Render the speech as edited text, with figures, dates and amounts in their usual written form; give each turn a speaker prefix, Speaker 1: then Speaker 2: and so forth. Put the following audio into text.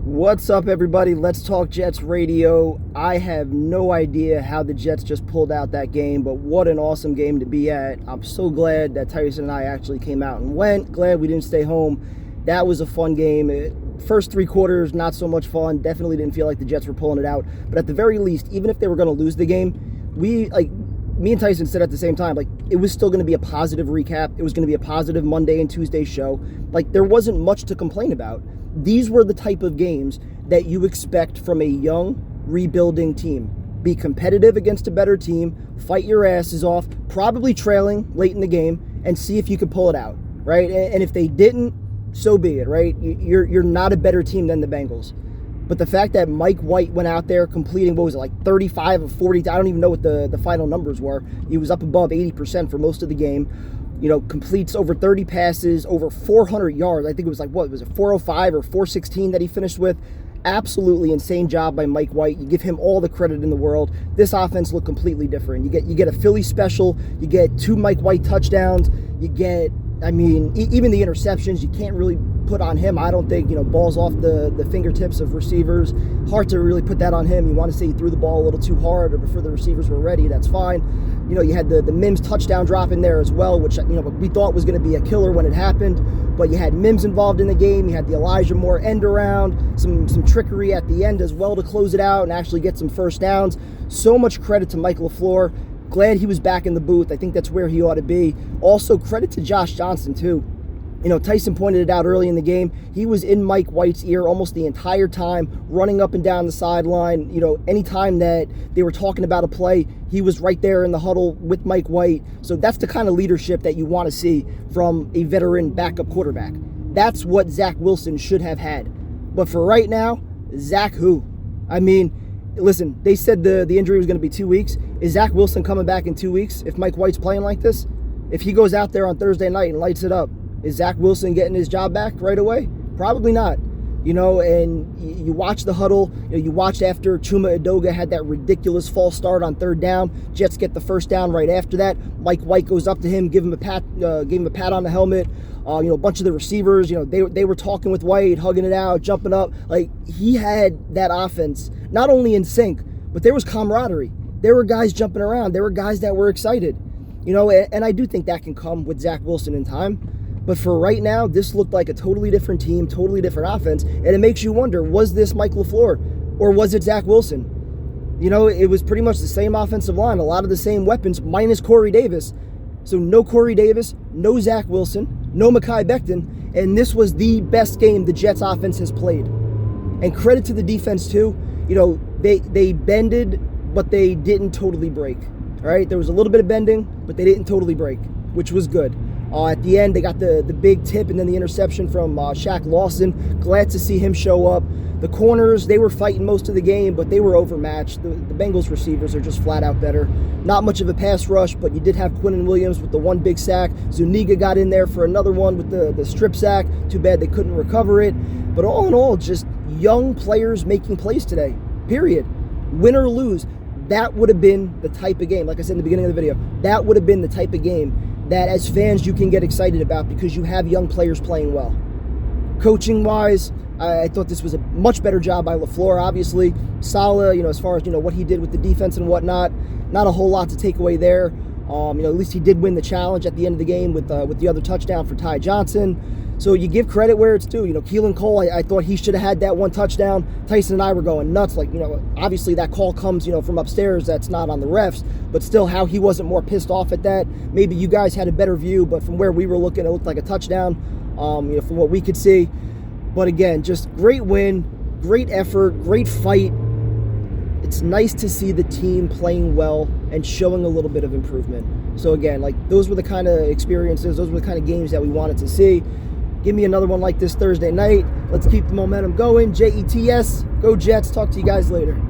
Speaker 1: What's up, everybody? Let's Talk Jets Radio. I have no idea how the Jets just pulled out that game, but what an awesome game to be at. I'm so glad that Tyson and I actually came out and went. Glad we didn't stay home. That was a fun game. First three quarters, not so much fun. Definitely didn't feel like the Jets were pulling it out. But at the very least, even if they were going to lose the game, me and Tyson said at the same time, it was still going to be a positive recap. It was going to be a positive Monday and Tuesday show. There wasn't much to complain about. These were the type of games that you expect from a young, rebuilding team. Be competitive against a better team, fight your asses off, probably trailing late in the game, and see if you could pull it out, right? And if they didn't, so be it, right? You're not a better team than the Bengals. But the fact that Mike White went out there completing, 35 of 40, I don't even know what the final numbers were. He was up above 80% for most of the game. Completes over 30 passes, over 400 yards. I think it was 405 or 416 that he finished with. Absolutely insane job by Mike White. You give him all the credit in the world. This offense looked completely different. You get a Philly special. You get 2 Mike White touchdowns. You get, even the interceptions, you can't really put on him. I don't think, balls off the fingertips of receivers. Hard to really put that on him. You want to say he threw the ball a little too hard or before the receivers were ready. That's fine. You had the Mims touchdown drop in there as well, which, we thought was going to be a killer when it happened. But you had Mims involved in the game. You had the Elijah Moore end around, some trickery at the end as well to close it out and actually get some first downs. So much credit to Mike LaFleur. Glad he was back in the booth. I think that's where he ought to be. Also, credit to Josh Johnson, too. Tyson pointed it out early in the game. He was in Mike White's ear almost the entire time, running up and down the sideline. Anytime that they were talking about a play, he was right there in the huddle with Mike White. So that's the kind of leadership that you want to see from a veteran backup quarterback. That's what Zach Wilson should have had. But for right now, Zach who? Listen, they said the injury was going to be 2 weeks. Is Zach Wilson coming back in 2 weeks if Mike White's playing like this? If he goes out there on Thursday night and lights it up, is Zach Wilson getting his job back right away? Probably not. And you watch the huddle. You watched after Chuma Edoga had that ridiculous false start on third down. Jets get the first down right after that. Mike White goes up to him, gave him a pat on the helmet. A bunch of the receivers, they were talking with White, hugging it out, jumping up. He had that offense not only in sync, but there was camaraderie. There were guys jumping around. There were guys that were excited. And I do think that can come with Zach Wilson in time. But for right now, this looked like a totally different team, totally different offense. And it makes you wonder, was this Mike LaFleur or was it Zach Wilson? It was pretty much the same offensive line, a lot of the same weapons, minus Corey Davis. So no Corey Davis, no Zach Wilson, no Mekhi Becton. And this was the best game the Jets offense has played. And credit to the defense, too. They bended, but they didn't totally break. All right, there was a little bit of bending, but they didn't totally break, which was good. At the end, they got the big tip and then the interception from Shaq Lawson. Glad to see him show up. The corners, they were fighting most of the game, but they were overmatched. The Bengals receivers are just flat out better. Not much of a pass rush, but you did have Quinnen Williams with the one big sack. Zuniga got in there for another one with the strip sack. Too bad they couldn't recover it. But all in all, just young players making plays today, period. Win or lose, that would have been the type of game, like I said in the beginning of the video, that would have been the type of game that as fans you can get excited about because you have young players playing well. Coaching-wise, I thought this was a much better job by LaFleur, obviously. Saleh, as far as, what he did with the defense and whatnot, not a whole lot to take away there. At least he did win the challenge at the end of the game with the other touchdown for Ty Johnson. So you give credit where it's due. Keelan Cole, I thought he should have had that one touchdown. Tyson and I were going nuts. Obviously that call comes, from upstairs. That's not on the refs. But still, how he wasn't more pissed off at that. Maybe you guys had a better view, but from where we were looking, it looked like a touchdown, from what we could see. But again, just great win, great effort, great fight. It's nice to see the team playing well and showing a little bit of improvement. So again, those were the kind of experiences, those were the kind of games that we wanted to see. Give me another one like this Thursday night. Let's keep the momentum going. JETS, go Jets. Talk to you guys later.